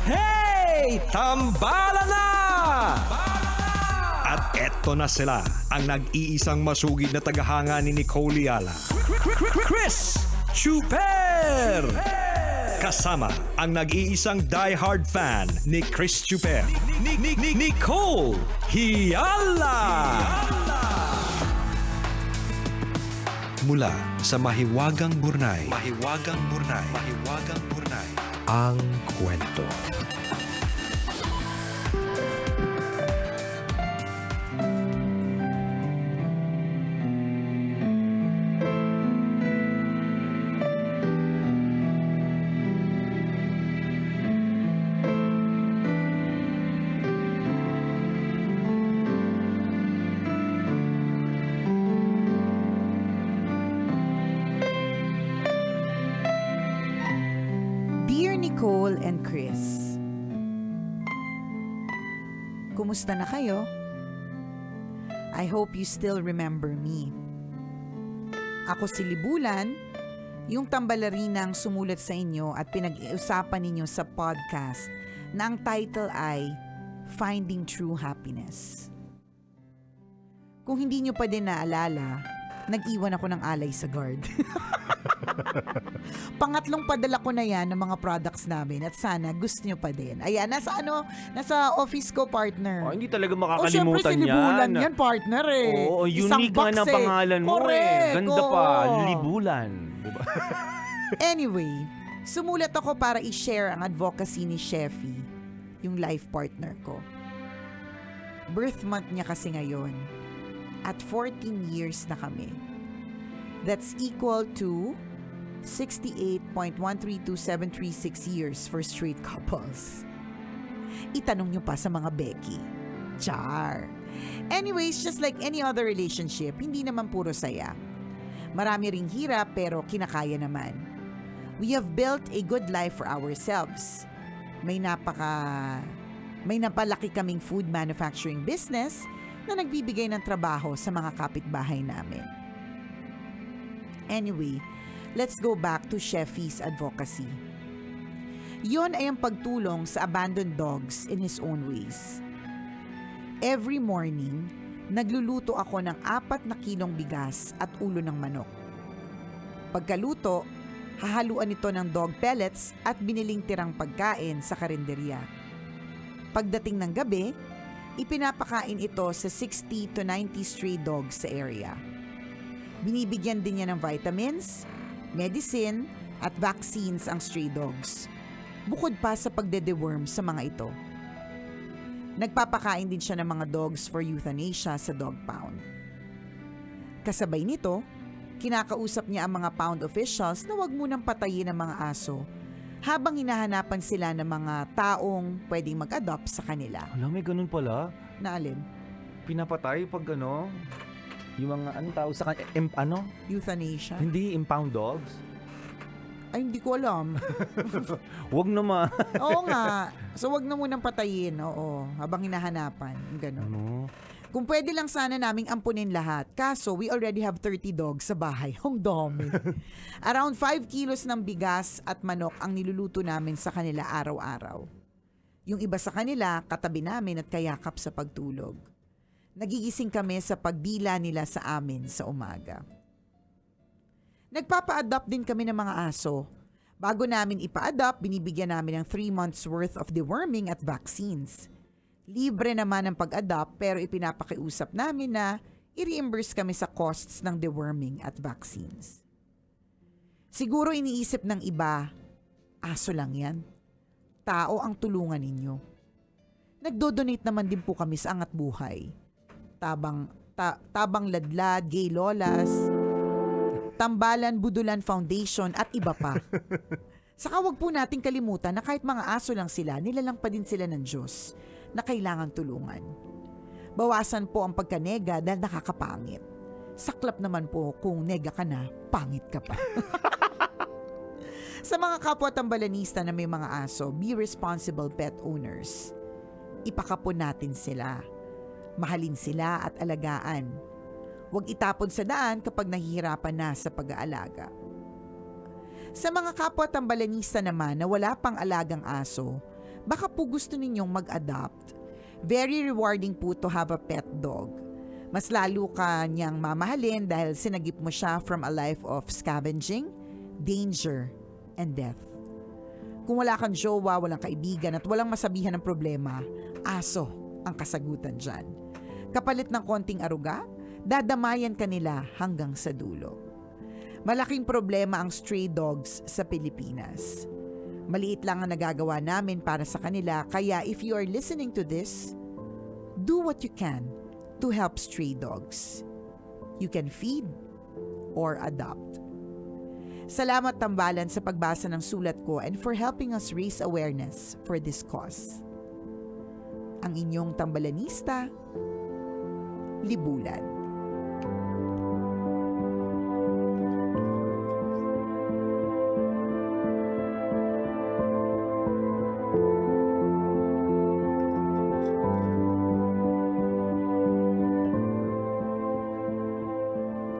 Hey! Tambala na! At eto na sila, ang nag-iisang masugid na tagahanga ni Nicole Yala. Chris Chuper! Kasama ang nag-iisang diehard fan ni Chris Chuper, Nicole Yala! Mula sa Mahiwagang Burnay, ang kwento. Nicole and Chris. Kumusta na kayo? I hope you still remember me. Ako si Libulan, yung tambalarinang sumulat sa inyo at pinag-iusapan ninyo sa podcast na ang title ay Finding True Happiness. Kung hindi nyo pa din naalala, nag-iwan ako ng alay sa guard. Pangatlong padala ko na yan ng mga products namin at sana gusto nyo pa din. Ayan, nasa office ko, partner. Hindi talaga Syempre makakalimutan si Libulan yan. yan, partner eh. Oo, Isang unique nga box ng pangalan mo Correct, Ganda oo. pa, Libulan. Diba? Anyway, sumulat ako para i-share ang advocacy ni Sheffy, yung life partner ko. Birth month niya kasi ngayon. At 14 years na kami. That's equal to 68.132736 years for straight couples. Itanong nyo pa sa mga Becky. Char. Anyways, just like any other relationship, hindi naman puro saya. Marami ring hirap pero kinakaya naman. We have built a good life for ourselves. May napalaki kaming food manufacturing business na nagbibigay ng trabaho sa mga kapitbahay namin. Anyway, let's go back to Sheffy's advocacy. Yun ay ang pagtulong sa abandoned dogs in his own ways. Every morning, nagluluto ako ng 4 kilong bigas at ulo ng manok. Pagkaluto, hahaluan ito ng dog pellets at biniling tirang pagkain sa karinderya. Pagdating ng gabi, ipinapakain ito sa 60 to 90 stray dogs sa area. Binibigyan din niya ng vitamins, medicine, at vaccines ang stray dogs. Bukod pa sa pagde-deworm sa mga ito. Nagpapakain din siya ng mga dogs for euthanasia sa dog pound. Kasabay nito, kinakausap niya ang mga pound officials na huwag munang patayin ang mga aso habang hinahanapan sila ng mga taong pwedeng mag-adopt sa kanila. May ganun pala. Na alin? Pinapatay pag yung mga tawag sa Euthanasia? Hindi, impound dogs. Ay, hindi ko alam. Wag naman. Oo nga. So, wag na munang patayin. Oo. Habang hinahanapan. Ganun. Kung pwede lang sana naming ampunin lahat. Kaso, we already have 30 dogs sa bahay. Ang dami. Around 5 kilos ng bigas at manok ang niluluto namin sa kanila araw-araw. Yung iba sa kanila, katabi namin at kayakap sa pagtulog. Nagigising kami sa pagbila nila sa amin sa umaga. Nagpapa-adopt din kami ng mga aso. Bago namin ipa-adopt, binibigyan namin ng 3 months worth of deworming at vaccines. Libre naman ang pag-adopt pero ipinapakiusap namin na i-reimburse kami sa costs ng deworming at vaccines. Siguro iniisip ng iba, aso lang yan. Tao ang tulungan ninyo. Nagdo-donate naman din po kami sa Angat Buhay. Tabang Ladlad, Gay Lolas, Tambalan Budulan Foundation at iba pa. Saka wag po nating kalimutan na kahit mga aso lang sila, nilalang pa din sila ng Diyos na kailangan tulungan. Bawasan po ang pagkanega dahil nakakapangit. Saklap naman po kung nega ka na, pangit ka pa. Sa mga kapwa tambalanista na may mga aso, be responsible pet owners. Ipakapon natin sila. Mahalin sila at alagaan. Huwag itapon sa daan kapag nahihirapan na sa pag-aalaga. Sa mga kapwa tambalanista naman na wala pang alagang aso, baka po gusto ninyong mag-adopt. Very rewarding po to have a pet dog. Mas lalo ka niyang mamahalin dahil sinagip mo siya from a life of scavenging, danger, and death. Kung wala kang jowa, walang kaibigan at walang masabihan ng problema, aso ang kasagutan dyan. Kapalit ng konting aruga, dadamayan ka nila hanggang sa dulo. Malaking problema ang stray dogs sa Pilipinas. Maliit lang ang nagagawa namin para sa kanila, kaya if you are listening to this, do what you can to help stray dogs. You can feed or adopt. Salamat Tambalan sa pagbasa ng sulat ko and for helping us raise awareness for this cause. Ang inyong tambalanista, Libulan.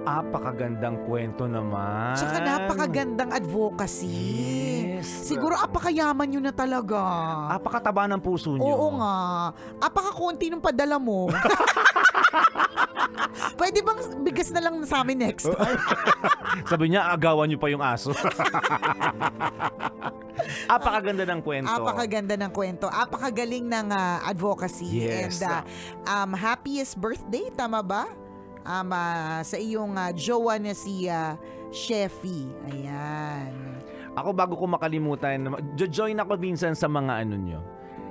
Napakagandang kwento naman. Tsaka napakagandang advocacy. Yes. Siguro apakayaman nyo na talaga. Apakataba ng puso nyo. Oo nga. Apakakunti ng padala mo. Pwede bang bigas na lang sa amin next time? Sabi niya, agawan niyo pa yung aso. Apakaganda ng kwento. Apakaganda ng kwento. Apakagaling ng advocacy. Yes. And happiest birthday, tama ba? Sa iyong jowa na si Sheffy. Ayan. Ako bago ko makalimutan, join ako minsan sa mga ano nyo.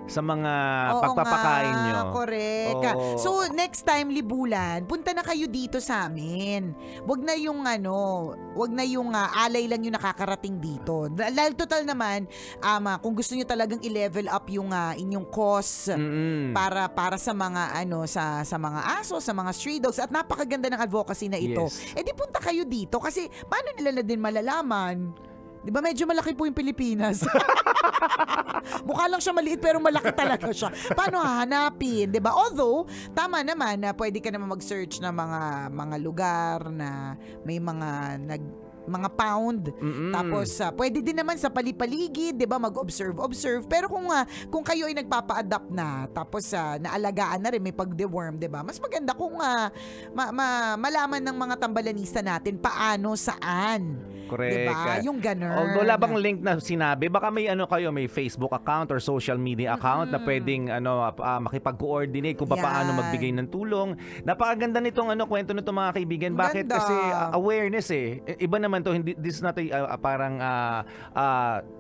Sa mga pagpapakain nyo. Correct. Oo. So, next time, Libulan, punta na kayo dito sa amin. Wag na yung alay lang yung nakakarating dito. Dahil total naman, kung gusto nyo talagang i-level up yung inyong cost para sa mga sa mga aso, sa mga stray dogs, at napakaganda ng advocacy na ito. Yes. Eh di punta kayo dito kasi paano nila na din malalaman? Di ba medyo malaki po yung Pilipinas? Mukha lang siya maliit pero malaki talaga siya. Paano hahanapin? Di ba? Although, tama naman na pwede ka naman mag-search ng mga lugar na may mga mga pound. Tapos pwede din naman sa palipaligid, 'di ba, mag-observe. Pero kung kayo ay nagpapa-adapt na, tapos naalagaan na rin, may pag-deworm, 'di ba? Mas maganda kung malaman ng mga tambalanista natin paano, saan. Correct. 'Di ba? Yung ganun. Wala bang link na sinabi? Baka may may Facebook account or social media account na pwedeng makipag-coordinate kung paano magbigay ng tulong. Napakaganda nitong kwento nito mga kaibigan. Bakit? Ganda. Kasi awareness Iba naman to, hindi, this is not parang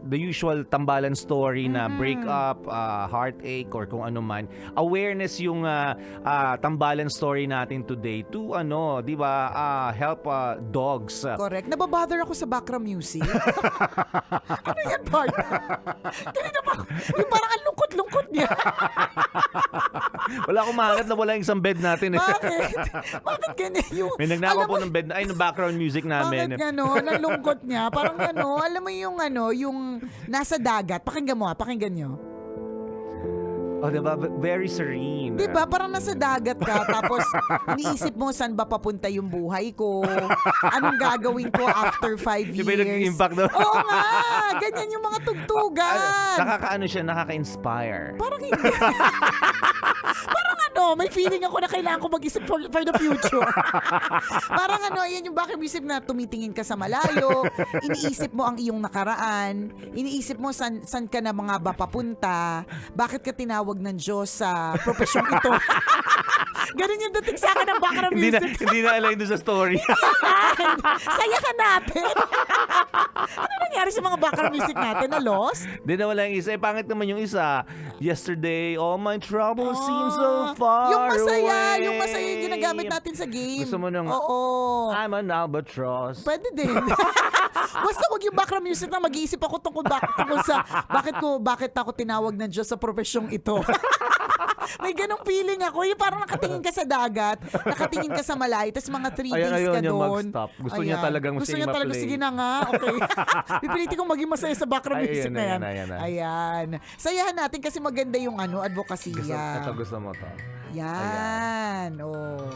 the usual tambalan story na break up, heartache or kung ano man. Awareness yung tambalan story natin today to di ba, help dogs. Correct. Nababother ako sa background music. Ano yan, part? Kanina pa, yung parang ang lungkot-lungkot niya. Wala akong mahanap na wala yung isang bed natin. Bakit? Bakit ganyan yung... May nagnakaw po ng bed, ng background music namin. Bakit gano'n? Ang lungkot niya. Parang alam mo yung yung nasa dagat. Pakinggan mo pakinggan nyo. Oh, diba? Very serene. Diba? Parang nasa dagat ka, tapos iniisip mo saan ba papunta yung buhay ko? Anong gagawin ko after 5 years? Diba yung nag-impact doon? Oo nga! Ganyan yung mga tugtugan. Nakaka-inspire. Parang hindi. Parang may feeling ako na kailangan ko mag-isip for the future. Parang yan yung background music na tumitingin ka sa malayo, iniisip mo ang iyong nakaraan, iniisip mo saan ka na mga ba papunta, bakit ka tinawag ng Diyos sa profesyong ito. Ganun yung dating sa akin ng background music. Hindi na align doon sa story. Saya ka natin. Ano nangyari sa mga background music natin? Na lost? Hindi na wala yung isa. Pangit naman yung isa. Yesterday, all my troubles seem so far yung masaya, away. yung masaya yung ginagamit natin sa game. Gusto mo nang, oo. I'm an albatross. Pwede din. Basta wag yung background music na mag-iisip ako tungkol sa bakit ako tinawag ng Diyos sa profesyong ito. May ganong feeling ako. Yung parang nakatingin ka sa dagat, nakatingin ka sa malayo, tapos mga 3 days ka doon. Mag-stop. Gusto niya talagang ma-play. Sige na nga. Okay. Pipilitin kong maging masaya sa background music na yan. Ayan. Sayahan natin kasi maganda yung advokasya. Gusto mo to. Yan. Oh.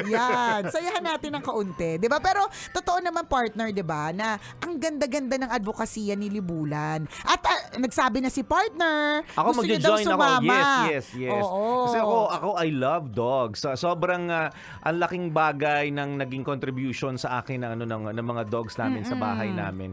Yan. Sayahan natin ng kaunti. 'Di ba? Pero totoo naman, partner, 'di ba, na ang ganda-ganda ng advokasya ni Libulan. At nagsabi na si partner, Ako gusto niya daw magjo-join ako. sumama. Yes. Oo. Kasi ako I love dogs. Sobrang ang laking bagay ng naging contribution sa akin ng mga dogs namin sa bahay namin.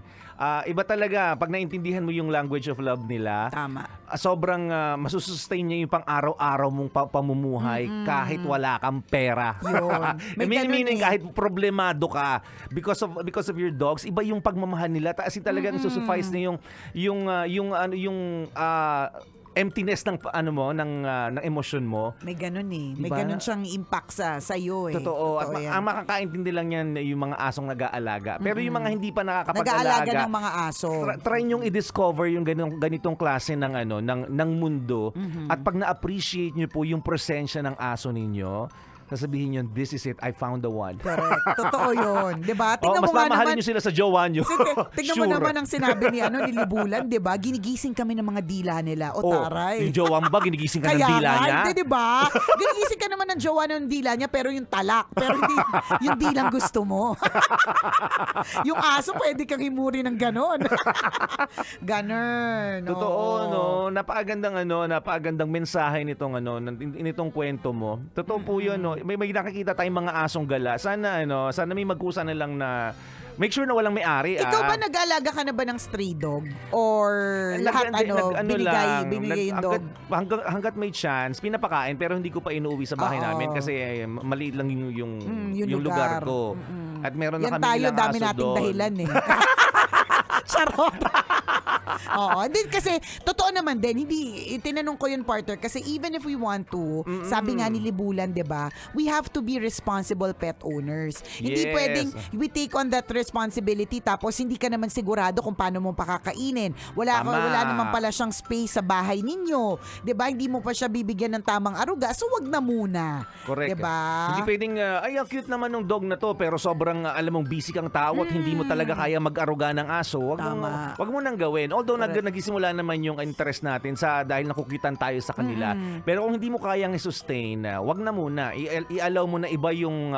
Iba talaga pag naintindihan mo yung language of love nila. Tama. Sobrang masusustain niya yung pang-araw-araw mong pamumuhay kahit wala kang pera. Yun. May Meaning ganun eh. kahit problemado ka because of your dogs, iba yung pagmamahal nila. Kasi talagang susuffice na yung emptiness ng ng emosyon mo. May ganun eh. May Diba? ganun siyang impact sa iyo eh. Totoo. At yan. ang makakaintindi lang yan yung mga asong nag-aalaga. Pero yung mga hindi pa Nag-aalaga nakakapag-alaga, ng mga aso. try nyong i-discover yung ganitong klase ng ng mundo. At pag na-appreciate nyo po yung presensya ng aso ninyo, sasabihin nyo, this is it, I found the one. Correct. Totoo yun. 'Di ba? Tingnan Mas mo nga mamahalin naman. nyo sila sa jowa nyo. Tingnan mo naman ang sinabi ni Libulan, 'di ba? Ginigising kami ng mga dila nila. O taray. Yung jowa mo ba, ginigising ka ng Kaya dila nga, niya? hindi, 'di ba? Ginigising ka naman ng jowa ng dila niya, pero yung talak, pero hindi yung dilang gusto mo. Yung aso pwede kang himuri ng ganon. Ganon. Totoo, oo. no? Napakagandang mensahe nitong kwento mo. Totoo po 'yun, no? May nakikita tayong mga asong gala. Sana may magkusa na lang na make sure na walang may-ari. Ikaw ba nag-aalaga ka na ba ng stray dog? Or lahat binigay yung dog? Hanggat may chance, pinapakain pero hindi ko pa inuwi sa bahay Oo. namin kasi maliit lang yung yung lugar lugar. ko. At meron na Yan kami tayo, ilang dami aso nating doon. dahilan eh. Charot. Oo, din kasi totoo naman din, hindi tinanong ko yun, partner, kasi even if we want to, sabi nga ni Libulan, 'di ba? We have to be responsible pet owners. Hindi Yes. pwedeng we take on that responsibility tapos hindi ka naman sigurado kung paano mo pakakainin. Wala Tama. naman pala siyang space sa bahay ninyo. 'Di ba? Hindi mo pa siya bibigyan ng tamang aruga. So wag na muna. Correct. 'Di ba? Hindi pwedeng, ay, ang cute naman ng dog na to, pero sobrang, alam mong busy kang tao at hindi mo talaga kaya mag-aruga ng aso. Tama. Wag mo nang gawin. Although Correct. nagsisimula naman yung interest natin dahil nakukitan tayo sa kanila. Pero kung hindi mo kayang i-sustain, wag na muna. I-allow mo na iba yung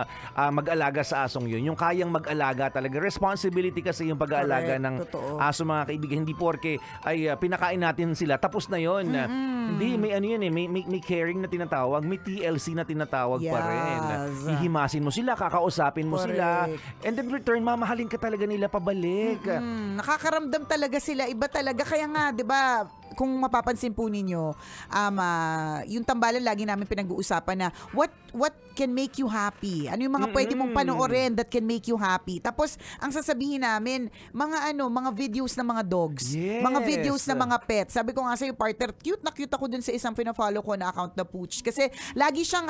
mag-alaga sa asong yun. Yung kayang mag-alaga talaga. Responsibility kasi yung pag-aalaga Correct. ng Totoo. aso, mga kaibigan. Hindi porke ay pinakain natin sila, tapos na yun. Hindi, may ano yun eh. May caring na tinatawag. May TLC na tinatawag pa rin. Yes. Hihimasin mo sila, kakausapin mo sila. Correct. And then return, mamahalin ka talaga nila pabalik. Nakakaramdam talaga sila. Iba talaga. Kaya nga, 'di ba, kung mapapansin po ninyo, yung tambalan lagi namin pinag-uusapan na what can make you happy? Ano yung mga pwede mong panoorin that can make you happy? Tapos ang sasabihin namin, mga videos ng mga dogs, Yes. mga videos ng mga pets. Sabi ko nga sa iyo, partner, cute ako dun sa isang pina-follow ko na account na Pooch kasi lagi siyang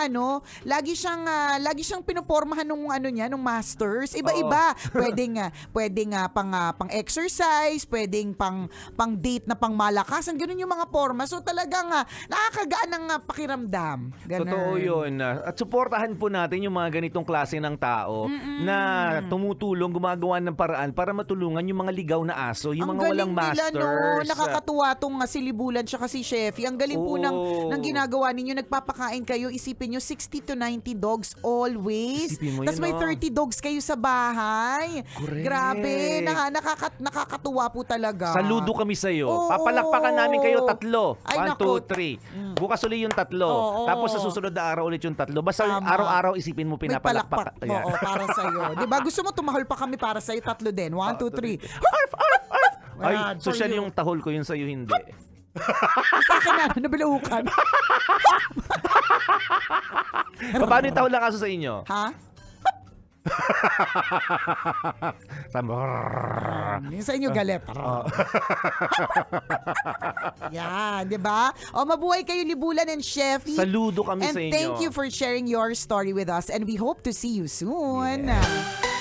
pinopormahan nung nung masters. Iba-iba. Pwedeng pang exercise, pwedeng pang date na pang malakasan, ganun yung mga forma. So talagang nakakagaan ng pakiramdam. Ganun. Totoo yun. At suportahan po natin yung mga ganitong klase ng tao na tumutulong, gumagawa ng paraan para matulungan yung mga ligaw na aso, yung Ang mga walang galing nila, masters. Nakakatuwa tong si Libulan tsaka si Sheffy. Ang galing po Oo. ng ginagawa ninyo. Nagpapakain kayo. Isipin nyo, 60 to 90 dogs always. Isipin mo Tapos yun, may 30 dogs kayo sa bahay. Correct. Grabe. Nakakatuwa po talaga. Saludo kami sa'yo. Oo. Papalakpakan namin kayo 3. Ay, 1, naku. 2, 3. Bukas uli yung 3. Oo. Tapos sa susunod na araw ulit yung 3. Basta Tama. araw-araw isipin mo May pinapalakpak. palakpak. Oo, para sa'yo. Diba? Gusto mo tumahol pa kami para sa'yo? 3 din. 1, 2, 3. Ay, Ayan, for social you. yung tahol ko, yun sa'yo hindi. Sa akin na, nabilaukan. Paano yung tahol ng aso sa inyo? Ha? Yung sa inyo galit. Yan, di ba? O, mabuhay kayo, Libulan and Sheffy. Saludo kami And sa inyo. thank you for sharing your story with us. And we hope to see you soon. Yes.